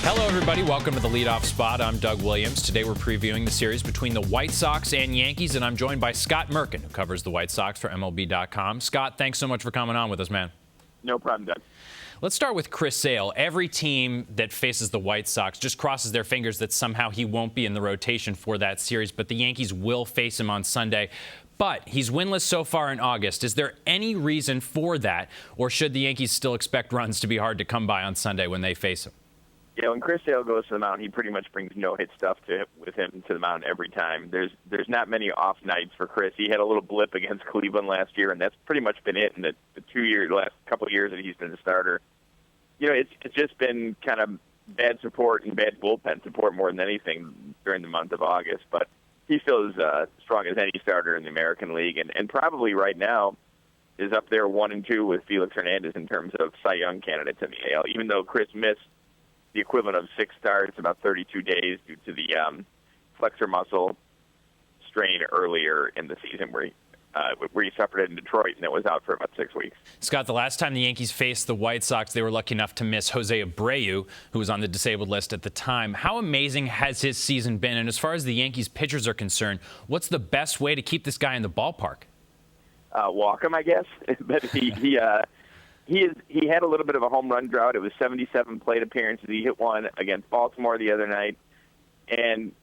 Hello, everybody. Welcome to the Leadoff Spot. I'm Doug Williams. Today we're previewing the series between the White Sox and Yankees, and I'm joined by Scott Merkin, who covers the White Sox for MLB.com. Scott, thanks so much for coming on with us, man. No problem, Doug. Let's start with Chris Sale. Every team that faces the White Sox just crosses their fingers that somehow he won't be in the rotation for that series, but the Yankees will face him on Sunday. But he's winless so far in August. Is there any reason for that, or should the Yankees still expect runs to be hard to come by on Sunday when they face him? Yeah, when Chris Sale goes to the mound, he pretty much brings no-hit stuff with him to the mound every time. There's not many off nights for Chris. He had a little blip against Cleveland last year, and that's pretty much been it in the last couple of years that he's been the starter. You know, it's just been kind of bad support and bad bullpen support more than anything during the month of August. But he still is strong as any starter in the American League, and probably right now is up there 1 and 2 with Felix Hernandez in terms of Cy Young candidates in the AL, even though Chris missed the equivalent of 6 starts, about 32 days, due to the flexor muscle strain earlier in the season where he suffered it in Detroit, and it was out for about 6 weeks. Scott, the last time the Yankees faced the White Sox, they were lucky enough to miss Jose Abreu, who was on the disabled list at the time. How amazing has his season been? And as far as the Yankees pitchers are concerned, what's the best way to keep this guy in the ballpark? Walk him, I guess. But he had a little bit of a home run drought. It was 77 plate appearances. He hit one against Baltimore the other night, and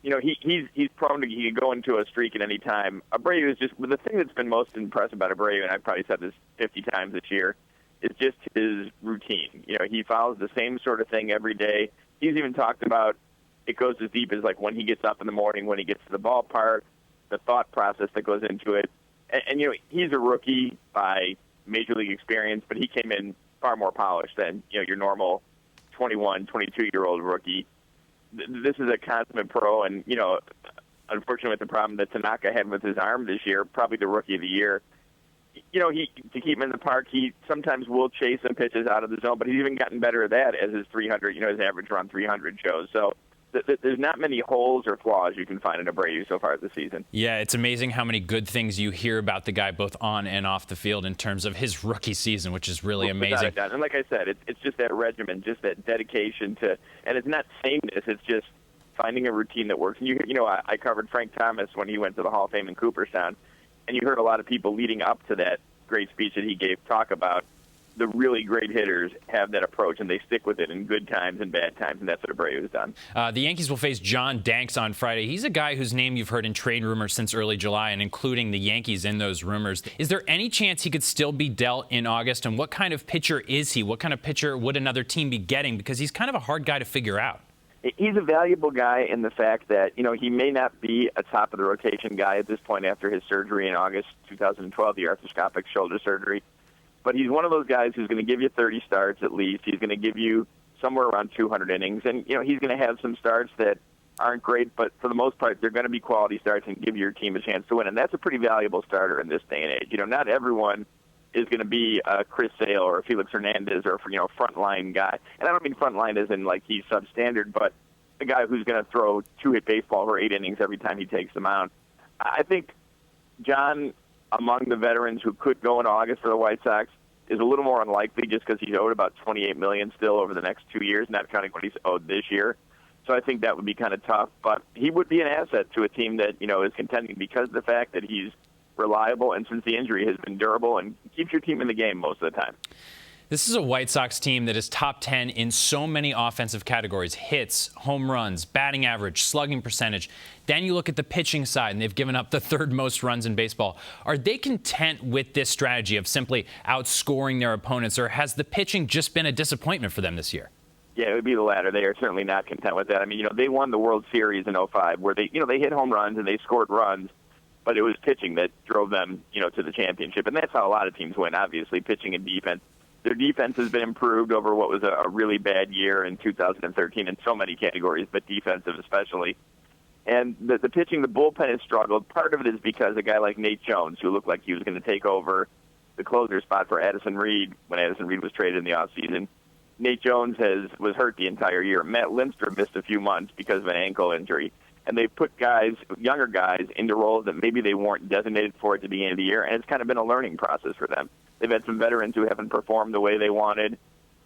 you know he's prone to he can go into a streak at any time. Abreu is just the thing that's been most impressive about Abreu, and I've probably said this 50 times this year, is just his routine. You know, he follows the same sort of thing every day. He's even talked about it goes as deep as like when he gets up in the morning, when he gets to the ballpark, the thought process that goes into it, and you know he's a rookie by major league experience, but he came in far more polished than your normal 21, 22-year-old rookie. This is a consummate pro, and unfortunately with the problem that Tanaka had with his arm this year, probably the rookie of the year. To keep him in the park, he sometimes will chase some pitches out of the zone, but he's even gotten better at that as his 300, his average around 300 shows. So there's not many holes or flaws you can find in Abreu so far this season. Yeah, it's amazing how many good things you hear about the guy both on and off the field in terms of his rookie season, which is really amazing. And like I said, it's just that regimen, just that dedication to, and it's not sameness, it's just finding a routine that works. And I covered Frank Thomas when he went to the Hall of Fame in Cooperstown, and you heard a lot of people leading up to that great speech that he gave talk about the really great hitters have that approach, and they stick with it in good times and bad times, and that's what Abreu has done. The Yankees will face John Danks on Friday. He's a guy whose name you've heard in trade rumors since early July, and including the Yankees in those rumors. Is there any chance he could still be dealt in August, and what kind of pitcher is he? What kind of pitcher would another team be getting? Because he's kind of a hard guy to figure out. He's a valuable guy in the fact that, he may not be a top-of-the-rotation guy at this point after his surgery in August 2012, the arthroscopic shoulder surgery. But he's one of those guys who's going to give you 30 starts at least. He's going to give you somewhere around 200 innings. And, he's going to have some starts that aren't great, but for the most part, they're going to be quality starts and give your team a chance to win. And that's a pretty valuable starter in this day and age. Not everyone is going to be a Chris Sale or a Felix Hernandez or, frontline guy. And I don't mean frontline as in like he's substandard, but a guy who's going to throw 2-hit baseball for 8 innings every time he takes the mound. I think John, among the veterans who could go in August for the White Sox, is a little more unlikely just because he's owed about $28 million still over the next 2 years, not counting what he's owed this year. So I think that would be kind of tough. But he would be an asset to a team that, is contending because of the fact that he's reliable and since the injury has been durable and keeps your team in the game most of the time. This is a White Sox team that is top 10 in so many offensive categories: hits, home runs, batting average, slugging percentage. Then you look at the pitching side, and they've given up the 3rd most runs in baseball. Are they content with this strategy of simply outscoring their opponents, or has the pitching just been a disappointment for them this year? Yeah, it would be the latter. They are certainly not content with that. I mean, they won the World Series in '05 where they hit home runs and they scored runs, but it was pitching that drove them, to the championship. And that's how a lot of teams win, obviously, pitching and defense. Their defense has been improved over what was a really bad year in 2013 in so many categories, but defensive especially. And the pitching, the bullpen has struggled. Part of it is because a guy like Nate Jones, who looked like he was going to take over the closer spot for Addison Reed when Addison Reed was traded in the offseason, Nate Jones was hurt the entire year. Matt Lindstrom missed a few months because of an ankle injury. And they put younger guys, into roles that maybe they weren't designated for at the beginning of the year, and it's kind of been a learning process for them. They've had some veterans who haven't performed the way they wanted,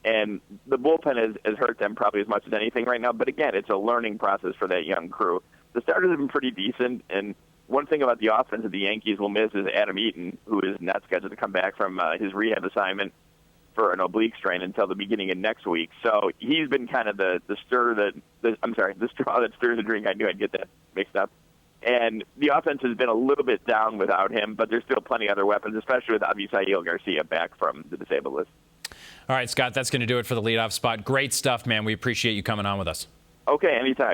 And the bullpen has hurt them probably as much as anything right now. But again, it's a learning process for that young crew. The starters have been pretty decent, and one thing about the offense that the Yankees will miss is Adam Eaton, who is not scheduled to come back from his rehab assignment for an oblique strain until the beginning of next week. So he's been kind of the straw that stirs the drink. I knew I'd get that mixed up. And the offense has been a little bit down without him, but there's still plenty of other weapons, especially with Avisail Garcia back from the disabled list. All right, Scott, that's going to do it for the leadoff spot. Great stuff, man. We appreciate you coming on with us. Okay, anytime.